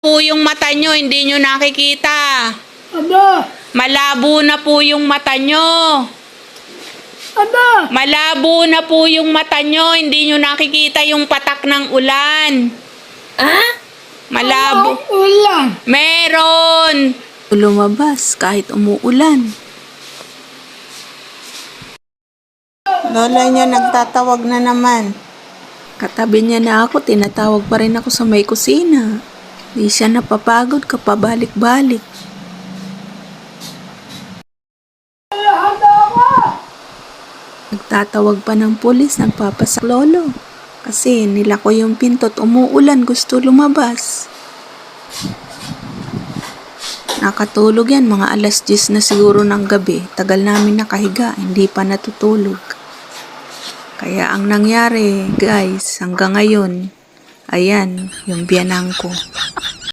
Po yung mata nyo, hindi nyo nakikita. Aba! Malabo na po yung mata nyo. Aba! Malabo na po yung mata nyo, hindi nyo nakikita yung patak ng ulan. Malabo. Ulan! Meron. Lumabas kahit umuulan. Lola niya nagtatawag na naman. Katabi niya na ako, tinatawag pa rin ako sa may kusina. Di siya napapagod kapabalik-balik. Nagtatawag pa ng pulis, nagpapasak lolo. Kasi nila ko yung pinto't umuulan, gusto lumabas. Nakatulog yan, mga alas 10 na siguro ng gabi. Tagal namin nakahiga, hindi pa natutulog. Kaya ang nangyari, guys, hanggang ngayon, ayan, yung biyanang ko.